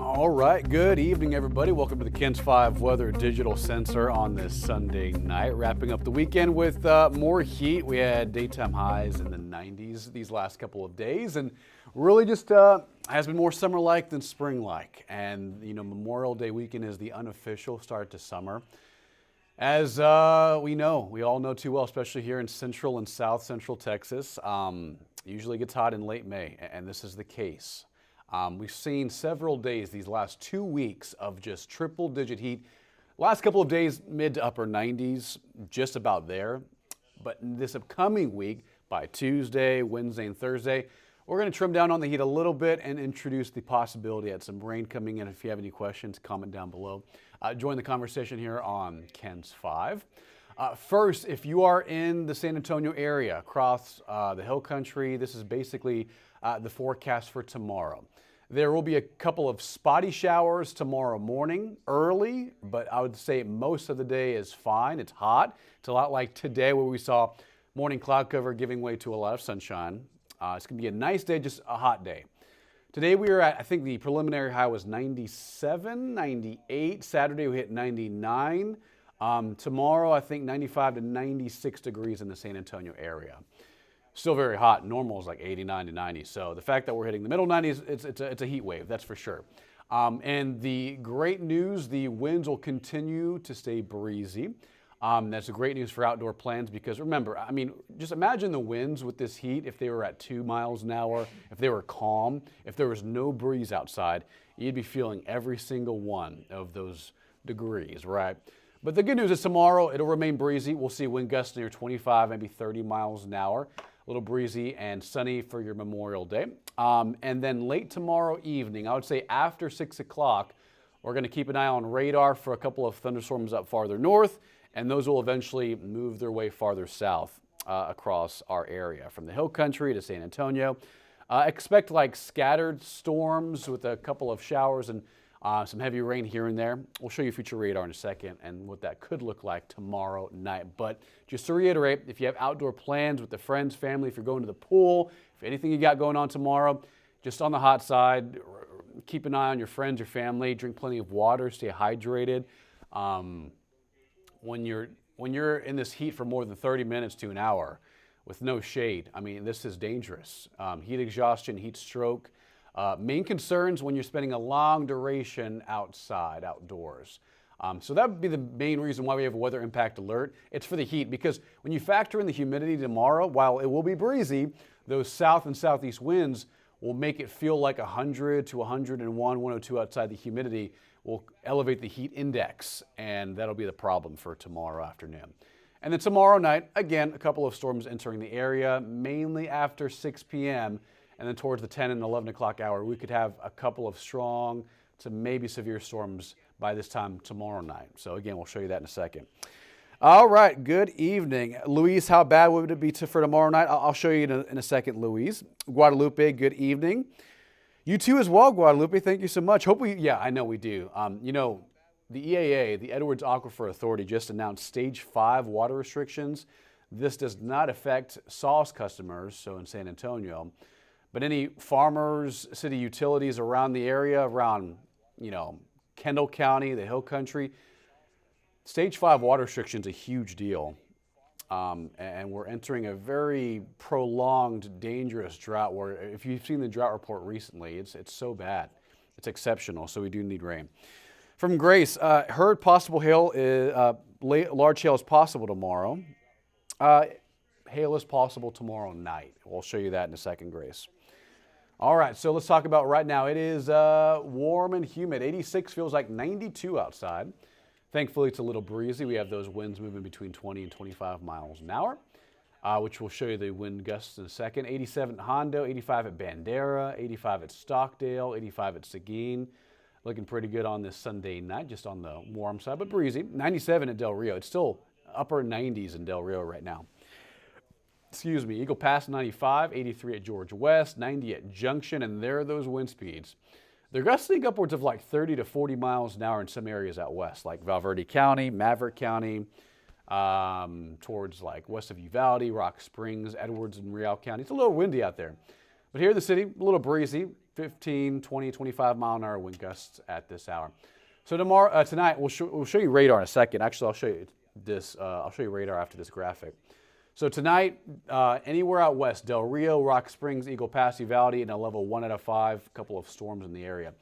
All right, good evening, everybody. Welcome to the KENS 5 Weather Digital Sensor on this Sunday night. Wrapping up the weekend with more heat. We had daytime highs in the 90s these last couple of days, and really just has been more summer-like than spring-like. And, you know, Memorial Day weekend is the unofficial start to summer. As we all know too well, especially here in central and south central Texas, usually gets hot in late May, and this is the case. We've seen several days these last 2 weeks of just triple-digit heat. Last couple of days, mid to upper 90s, just about there. But this upcoming week, by Tuesday, Wednesday, and Thursday, we're going to trim down on the heat a little bit and introduce the possibility of some rain coming in. If you have any questions, comment down below. Join the conversation here on KENS 5. First, if you are in the San Antonio area, across the hill country, this is basically the forecast for tomorrow. There will be a couple of spotty showers tomorrow morning, early, but I would say most of the day is fine. It's hot. It's a lot like today where we saw morning cloud cover giving way to a lot of sunshine. It's going to be a nice day, just a hot day. Today we were at, I think the preliminary high was 97, 98. Saturday we hit 99. Tomorrow I think 95 to 96 degrees in the San Antonio area. Still very hot. Normal is like 89 to 90. So the fact that we're hitting the middle 90s, it's a heat wave, that's for sure. And the great news, the winds will continue to stay breezy. That's the great news for outdoor plans because remember, I mean, just imagine the winds with this heat if they were at 2 miles an hour, if they were calm, if there was no breeze outside, you'd be feeling every single one of those degrees, right? But the good news is tomorrow it'll remain breezy. We'll see wind gusts near 25, maybe 30 miles an hour. A little breezy and sunny for your Memorial Day. And then late tomorrow evening, I would say after 6 o'clock, we're going to keep an eye on radar for a couple of thunderstorms up farther north, and those will eventually move their way farther south across our area, from the hill country to San Antonio. Expect like scattered storms with a couple of showers and some heavy rain here and there. We'll show you future radar in a second and what that could look like tomorrow night. But just to reiterate, if you have outdoor plans with the friends, family, if you're going to the pool, if anything you got going on tomorrow, just on the hot side, keep an eye on your friends, your family, drink plenty of water, stay hydrated. When you're in this heat for more than 30 minutes to an hour with no shade, I mean, this is dangerous. Heat exhaustion, heat stroke. Main concerns when you're spending a long duration outside, outdoors. So that would be the main reason why we have a weather impact alert. It's for the heat because when you factor in the humidity tomorrow, while it will be breezy, those south and southeast winds will make it feel like 100 to 101, 102 outside. The humidity will elevate the heat index, and that'll be the problem for tomorrow afternoon. And then tomorrow night, again, a couple of storms entering the area, mainly after 6 p.m., and then towards the 10 and 11 o'clock hour, we could have a couple of strong to maybe severe storms by this time tomorrow night. So again, we'll show you that in a second. All right, good evening. Louise, how bad would it be for tomorrow night? I'll show you in a second, Louise. Guadalupe, good evening. You too as well, Guadalupe. Thank you so much. Yeah, I know we do. You know, the EAA, the Edwards Aquifer Authority, just announced stage 5 water restrictions. This does not affect sauce customers, so in San Antonio. But any farmers, city utilities around the area, around, you know, Kendall County, the Hill Country, stage 5 water restriction is a huge deal. And we're entering a very prolonged, dangerous drought where if you've seen the drought report recently, it's so bad. It's exceptional, so we do need rain. From Grace, heard possible hail, large hail is possible tomorrow. Hail is possible tomorrow night. We'll show you that in a second, Grace. All right, so let's talk about right now. It is warm and humid. 86 feels like 92 outside. Thankfully, it's a little breezy. We have those winds moving between 20 and 25 miles an hour, which we'll show you the wind gusts in a second. 87 at Hondo, 85 at Bandera, 85 at Stockdale, 85 at Seguin. Looking pretty good on this Sunday night, just on the warm side, but breezy. 97 at Del Rio. It's still upper 90s in Del Rio right now. Excuse me, Eagle Pass 95, 83 at George West, 90 at Junction, and there are those wind speeds. They're gusting upwards of like 30 to 40 miles an hour in some areas out west, like Valverde County, Maverick County, towards like west of Uvalde, Rock Springs, Edwards, and Real County. It's a little windy out there. But here in the city, a little breezy. 15, 20, 25 mile an hour wind gusts at this hour. So tonight, we'll show you radar in a second. Actually, I'll show you this. I'll show you radar after this graphic. So tonight, anywhere out west, Del Rio, Rock Springs, Eagle Pass, Uvalde, and a level 1 out of 5, a couple of storms in the area.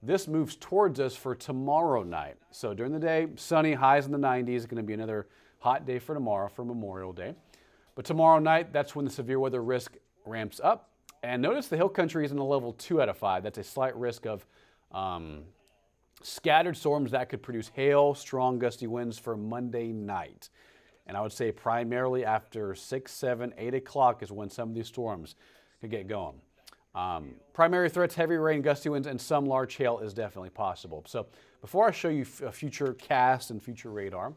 This moves towards us for tomorrow night. So during the day, sunny, highs in the 90s. It's going to be another hot day for tomorrow, for Memorial Day. But tomorrow night, that's when the severe weather risk ramps up. And notice the hill country is in a level 2 out of 5. That's a slight risk of scattered storms that could produce hail, strong gusty winds for Monday night. And I would say primarily after 6, 7, 8 o'clock is when some of these storms could get going. Primary threats, heavy rain, gusty winds, and some large hail is definitely possible. So before I show you a future cast and future radar,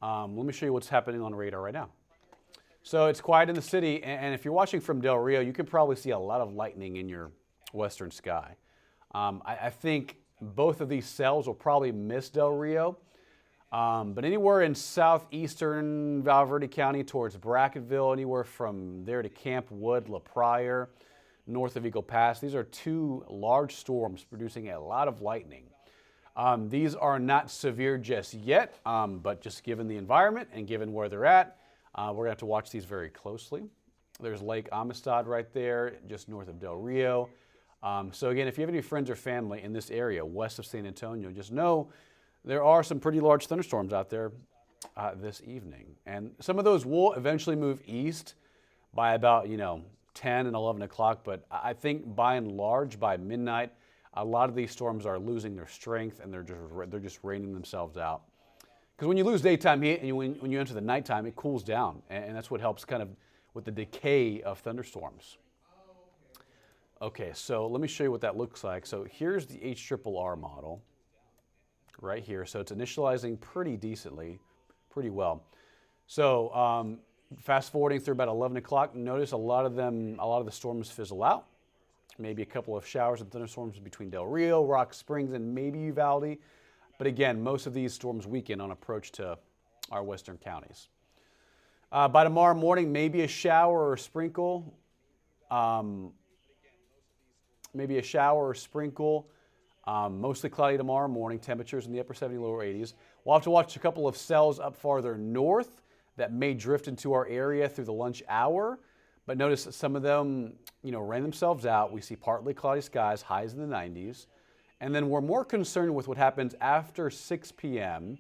let me show you what's happening on radar right now. So it's quiet in the city, and if you're watching from Del Rio, you can probably see a lot of lightning in your western sky. I think both of these cells will probably miss Del Rio. But anywhere in southeastern Val Verde County towards Brackettville, anywhere from there to Camp Wood, La Pryor, north of Eagle Pass, these are 2 large storms producing a lot of lightning. These are not severe just yet, but just given the environment and given where they're at, we're going to have to watch these very closely. There's Lake Amistad right there, just north of Del Rio. So again, if you have any friends or family in this area west of San Antonio, just know there are some pretty large thunderstorms out there this evening. And some of those will eventually move east by about, 10 and 11 o'clock. But I think by and large, by midnight, a lot of these storms are losing their strength and they're just raining themselves out. Because when you lose daytime heat and when you enter the nighttime, it cools down. And that's what helps kind of with the decay of thunderstorms. Okay, so let me show you what that looks like. So here's the HRRR model. Right here, so it's initializing pretty decently, pretty well. So fast forwarding through about 11 o'clock, notice a lot of the storms fizzle out. Maybe a couple of showers and thunderstorms between Del Rio, Rock Springs, and maybe Uvalde. But again, most of these storms weaken on approach to our western counties. By tomorrow morning, maybe a shower or sprinkle. Mostly cloudy tomorrow morning, temperatures in the upper 70s, lower 80s. We'll have to watch a couple of cells up farther north that may drift into our area through the lunch hour. But notice that some of them, ran themselves out. We see partly cloudy skies, highs in the 90s. And then we're more concerned with what happens after 6 p.m.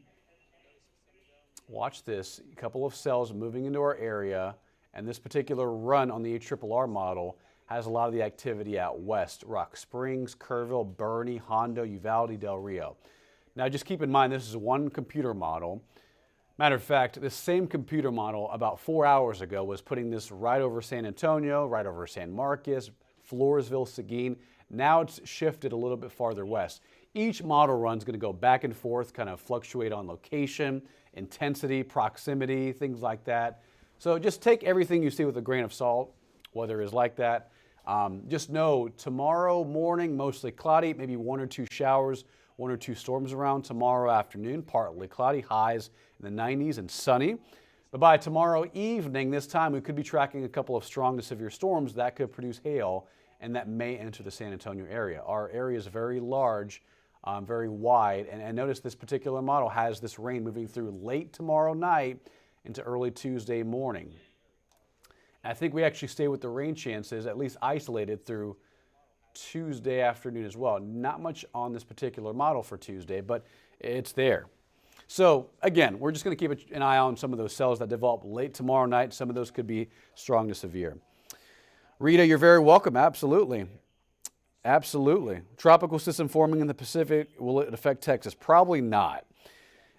Watch this, a couple of cells moving into our area. And this particular run on the HRRR model has a lot of the activity out west, Rock Springs, Kerrville, Bernie, Hondo, Uvalde, Del Rio. Now just keep in mind this is one computer model. Matter of fact, this same computer model about 4 hours ago was putting this right over San Antonio, right over San Marcos, Floresville, Seguin. Now it's shifted a little bit farther west. Each model run is going to go back and forth, kind of fluctuate on location, intensity, proximity, things like that. So just take everything you see with a grain of salt. Weather is like that. Just know tomorrow morning, mostly cloudy, maybe 1 or 2 showers, 1 or 2 storms around. Tomorrow afternoon, partly cloudy, highs in the 90s and sunny. But by tomorrow evening, this time, we could be tracking a couple of strong to severe storms that could produce hail and that may enter the San Antonio area. Our area is very large, very wide. And notice this particular model has this rain moving through late tomorrow night into early Tuesday morning. I think we actually stay with the rain chances, at least isolated through Tuesday afternoon as well. Not much on this particular model for Tuesday, but it's there. So again, we're just going to keep an eye on some of those cells that develop late tomorrow night. Some of those could be strong to severe. Rita, you're very welcome. Absolutely. Absolutely. Tropical system forming in the Pacific, will it affect Texas? Probably not.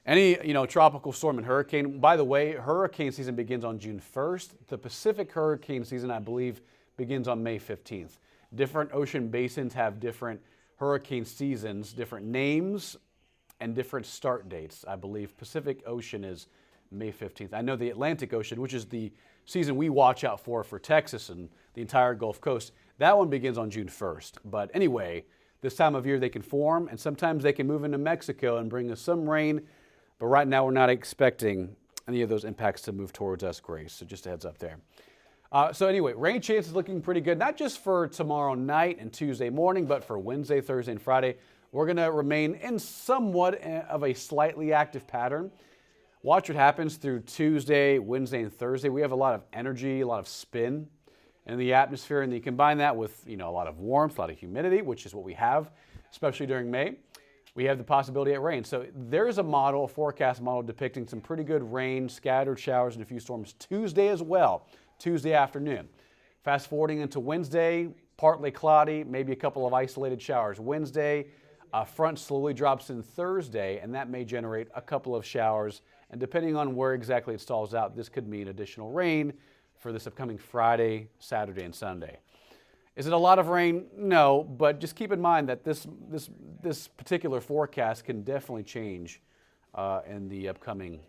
Any, tropical storm and hurricane. By the way, hurricane season begins on June 1st. The Pacific hurricane season, I believe, begins on May 15th. Different ocean basins have different hurricane seasons, different names, and different start dates. I believe Pacific Ocean is May 15th. I know the Atlantic Ocean, which is the season we watch out for Texas and the entire Gulf Coast, that one begins on June 1st. But anyway, this time of year they can form, and sometimes they can move into Mexico and bring us some rain. But right now, we're not expecting any of those impacts to move towards us, Grace. So just a heads up there. So anyway, rain chances looking pretty good, not just for tomorrow night and Tuesday morning, but for Wednesday, Thursday, and Friday. We're going to remain in somewhat of a slightly active pattern. Watch what happens through Tuesday, Wednesday, and Thursday. We have a lot of energy, a lot of spin in the atmosphere, and you combine that with a lot of warmth, a lot of humidity, which is what we have, especially during May. We have the possibility of rain. So there's a forecast model depicting some pretty good rain, scattered showers, and a few storms Tuesday as well, Tuesday afternoon. Fast forwarding into Wednesday, partly cloudy, maybe a couple of isolated showers Wednesday. A front slowly drops in Thursday, and that may generate a couple of showers. And depending on where exactly it stalls out, this could mean additional rain for this upcoming Friday, Saturday, and Sunday. Is it a lot of rain? No, but just keep in mind that this particular forecast can definitely change in the upcoming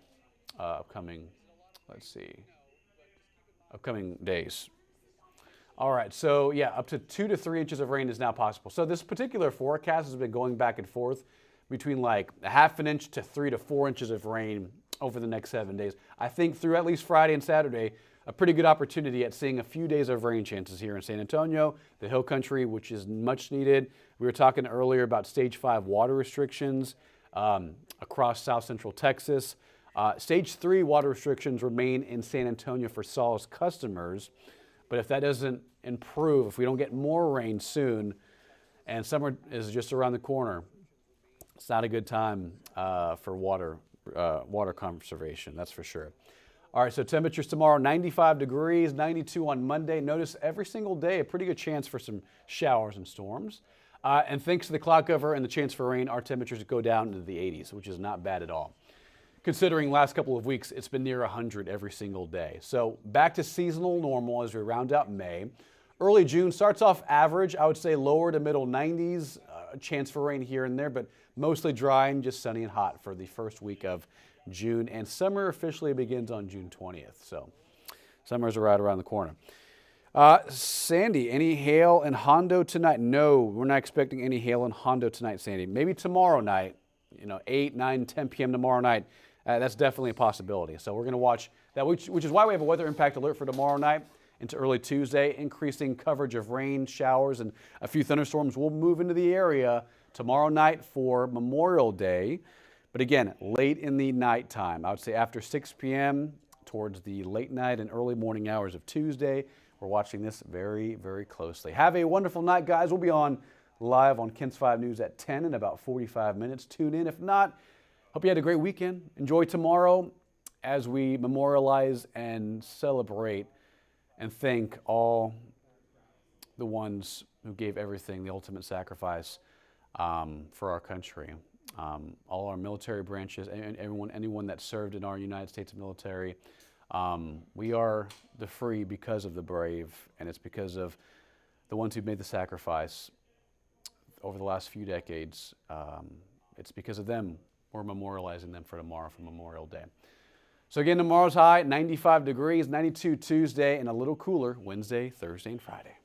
days. All right, so yeah, up to 2 to 3 inches of rain is now possible. So this particular forecast has been going back and forth between like a half an inch to 3 to 4 inches of rain over the next 7 days. I think through at least Friday and Saturday, a pretty good opportunity at seeing a few days of rain chances here in San Antonio, the Hill Country, which is much needed. We were talking earlier about Stage 5 water restrictions across South Central Texas. Stage 3 water restrictions remain in San Antonio for Sol's customers, but if that doesn't improve, if we don't get more rain soon, and summer is just around the corner, it's not a good time for water conservation, that's for sure. All right, so temperatures tomorrow, 95 degrees, 92 on Monday. Notice every single day a pretty good chance for some showers and storms. And thanks to the cloud cover and the chance for rain, our temperatures go down into the 80s, which is not bad at all. Considering last couple of weeks, it's been near 100 every single day. So back to seasonal normal as we round out May. Early June starts off average, I would say lower to middle 90s, a chance for rain here and there, but mostly dry and just sunny and hot for the first week of June, and summer officially begins on June 20th. So summer's right around the corner. Sandy, any hail in Hondo tonight? No, we're not expecting any hail in Hondo tonight, Sandy. Maybe tomorrow night, 8, 9, 10 p.m. tomorrow night. That's definitely a possibility. So we're going to watch that, which is why we have a weather impact alert for tomorrow night into early Tuesday. Increasing coverage of rain, showers, and a few thunderstorms will move into the area tomorrow night for Memorial Day. But again, late in the nighttime, I would say after 6 p.m. towards the late night and early morning hours of Tuesday. We're watching this very, very closely. Have a wonderful night, guys. We'll be on live on KENS 5 News at 10 in about 45 minutes. Tune in. If not, hope you had a great weekend. Enjoy tomorrow as we memorialize and celebrate and thank all the ones who gave everything, the ultimate sacrifice for our country. All our military branches, and anyone that served in our United States military. We are the free because of the brave, and it's because of the ones who made the sacrifice over the last few decades. It's because of them we're memorializing them for tomorrow, for Memorial Day. So again, tomorrow's high, 95 degrees, 92 Tuesday, and a little cooler Wednesday, Thursday, and Friday.